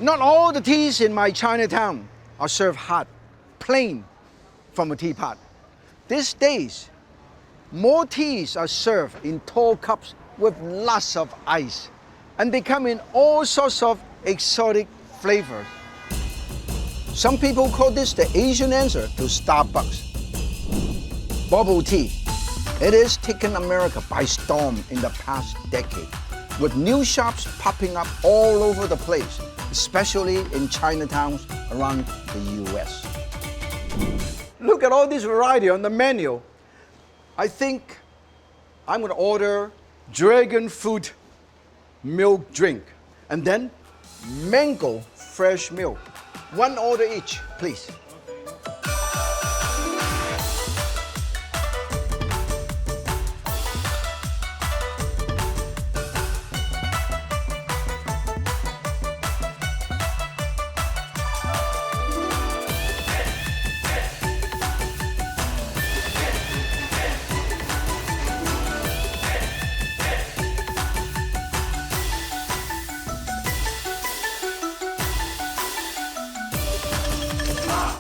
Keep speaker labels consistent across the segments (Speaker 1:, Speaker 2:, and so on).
Speaker 1: Not all the teas in my Chinatown are served hot, plain from a teapot. These days, more teas are served in tall cups with lots of ice, and they come in all sorts of exotic flavors. Some people call this the Asian answer to Starbucks. Bubble tea. It has taken America by storm in the past decade, with new shops popping up all over the place, especially in Chinatowns around the US. Look at all this variety on the menu. I think I'm going to order dragon fruit milk drink and then mango fresh milk. One order each, please.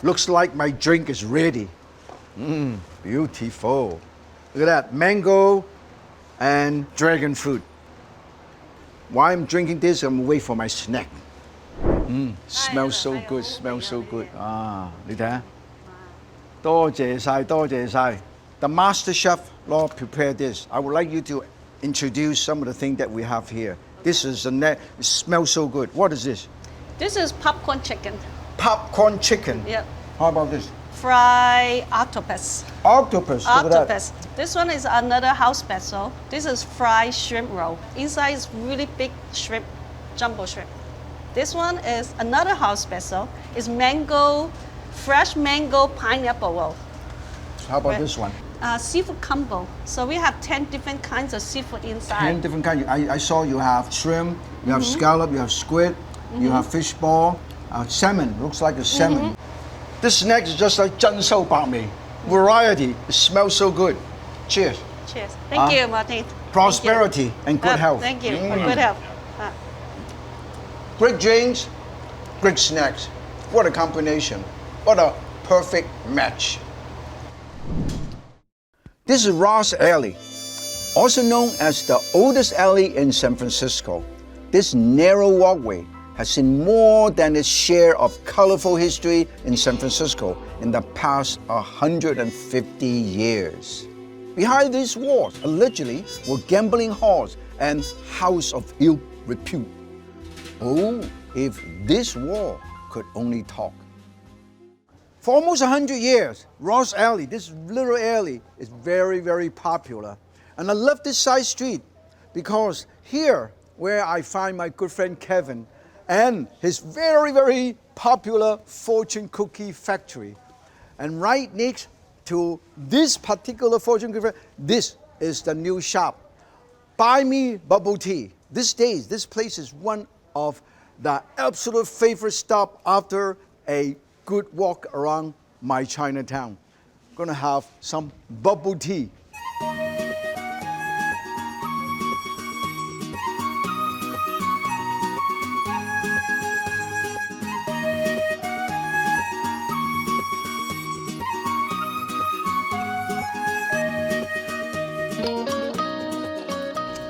Speaker 1: Looks like my drink is ready. Beautiful. Look at that, mango and dragon fruit. While I'm drinking this, I'm waiting for my snack. Smells so good, smells so good. 你睇下，多謝晒，多謝晒。The master chef Lord prepared this. I would like you to introduce some of the things that we have here. This is it smells so good. What is this?
Speaker 2: This is popcorn chicken.
Speaker 1: Popcorn chicken.
Speaker 2: Yep.
Speaker 1: How about this?
Speaker 2: Fried octopus.
Speaker 1: Octopus. Look at that.
Speaker 2: Octopus. This one is another house special. This is fried shrimp roll. Inside is really big shrimp, jumbo shrimp. This one is another house special. It's mango, fresh mango pineapple roll.
Speaker 1: How about this one?
Speaker 2: Seafood combo. So we have 10 different kinds of seafood inside.
Speaker 1: 10 different kinds. I saw you have shrimp, you have scallop, you have squid, you have fish ball, salmon. Looks like a salmon. This snack is just like 珍饈百味. Variety. It smells so good. Cheers.
Speaker 2: Cheers. Thank you, Martin.
Speaker 1: Prosperity and good health.
Speaker 2: Thank you for good health.
Speaker 1: Great drinks, great snacks. What a combination. What a perfect match. This is Ross Alley, also known as the oldest alley in San Francisco. This narrow walkway has seen more than its share of colorful history in San Francisco in the past 150 years. Behind these walls, allegedly, were gambling halls and houses of ill repute. Oh, if this wall could only talk. For almost 100 years, Ross Alley, this little alley, is very, very popular. And I love this side street because here, where I find my good friend Kevin and his very, very popular fortune cookie factory. And right next to this particular fortune cookie factory, this is the new shop. Buy Me Bubble Tea. These days, this place is one of the absolute favorite stop after a good walk around my Chinatown. Gonna have some bubble tea.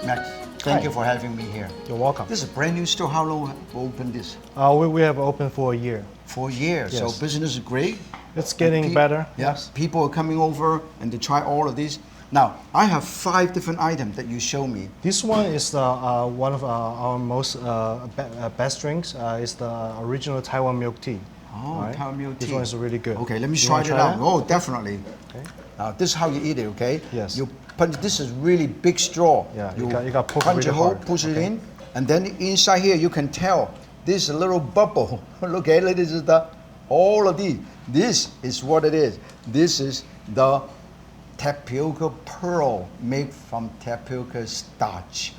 Speaker 1: Max, thank you for having me here.
Speaker 3: You're welcome.
Speaker 1: This is a brand new store. How long have you opened this?
Speaker 3: We have opened for a year.
Speaker 1: For a year.
Speaker 3: Yes.
Speaker 1: So business is great.
Speaker 3: It's getting better.
Speaker 1: Yes. People are coming over and to try all of these. Now, I have 5 different items that you show me.
Speaker 3: This one is one of our most best drinks. It's the original Taiwan milk tea.
Speaker 1: Oh,
Speaker 3: right?
Speaker 1: Taiwan milk tea.
Speaker 3: This one is really good.
Speaker 1: Okay, let me
Speaker 3: You
Speaker 1: try
Speaker 3: wanna
Speaker 1: it out.
Speaker 3: that?
Speaker 1: Oh, definitely.
Speaker 3: Okay.
Speaker 1: This is how you eat it, okay?
Speaker 3: Yes.
Speaker 1: You punch. This is really big straw.
Speaker 3: Yeah, you got push
Speaker 1: punch
Speaker 3: really
Speaker 1: a hole,
Speaker 3: hard,
Speaker 1: push it
Speaker 3: okay?
Speaker 1: in, and then inside here you can tell this is a little bubble. Look at it. This is all of these. This is what it is. This is the tapioca pearl made from tapioca starch,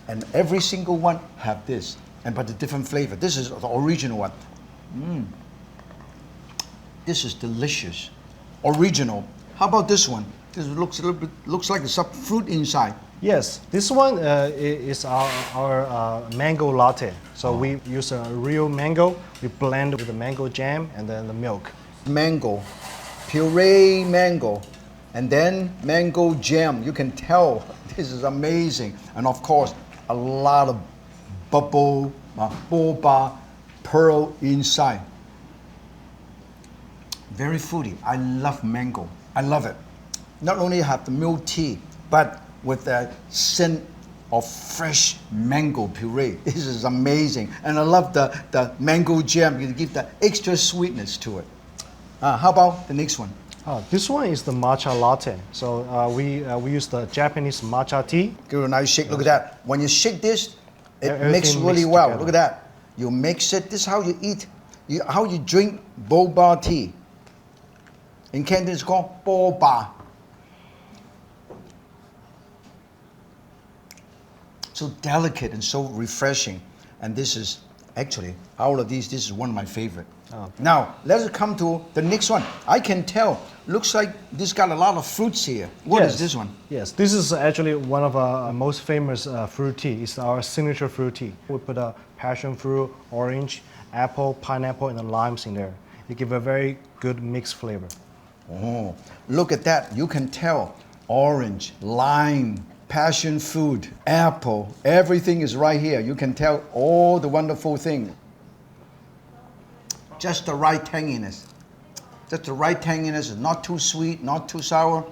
Speaker 1: and every single one have this, but a different flavor. This is the original one. This is delicious, original. How about this one? This looks a little bit, looks like there's some fruit inside.
Speaker 3: Yes, this one is our mango latte. So we use a real mango, we blend with the mango jam and then the milk.
Speaker 1: Mango, puree mango, and then mango jam. You can tell this is amazing. And of course, a lot of bubble, boba, pearl inside. Very fruity. I love mango. I love it. Not only have the milk tea, but with the scent of fresh mango puree. This is amazing. And I love the mango jam. You give the extra sweetness to it. How about the next one?
Speaker 3: This one is the matcha latte. So we use the Japanese matcha tea.
Speaker 1: Give it a nice shake. Look at that. When you shake this, it
Speaker 3: Everything
Speaker 1: mixes really
Speaker 3: mixed
Speaker 1: well.
Speaker 3: together.
Speaker 1: Look at that. You mix it. This is how you eat. How you drink boba tea. In Canton, it's called boba. So delicate and so refreshing. And this is actually, out of these, this is one of my favorite. Now, let's come to the next one. I can tell, looks like this got a lot of fruits here. What is
Speaker 3: Yes.
Speaker 1: this one?
Speaker 3: Yes, this is actually one of our most famous fruit tea. It's our signature fruit tea. We put a passion fruit, orange, apple, pineapple, and the limes in there. It gives a very good mixed flavor.
Speaker 1: Oh, look at that. You can tell orange, lime, passion fruit, apple, everything is right here. You can tell all the wonderful things. Just the right tanginess. Just the right tanginess. Not too sweet, not too sour.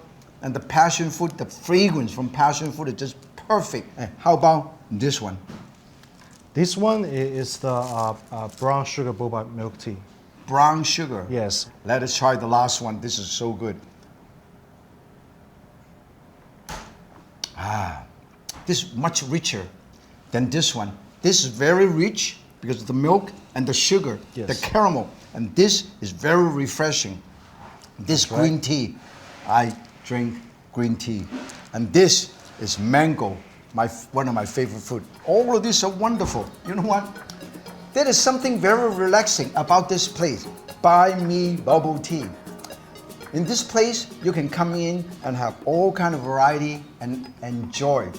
Speaker 1: And the passion fruit, the fragrance from passion fruit is just perfect. How about this one?
Speaker 3: This one is the brown sugar boba milk tea.
Speaker 1: Brown sugar.
Speaker 3: Yes.
Speaker 1: Let us try the last one. This is so good. This is much richer than this one. This is very rich because of the milk and the sugar,
Speaker 3: Yes.
Speaker 1: the caramel. And this is very refreshing. This
Speaker 3: That's right.
Speaker 1: green tea, I drink green tea. And this is mango, one of my favorite food. All of these are wonderful. You know what? There is something very relaxing about this place. Buy me bubble tea. In this place, you can come in and have all kind of variety and enjoy.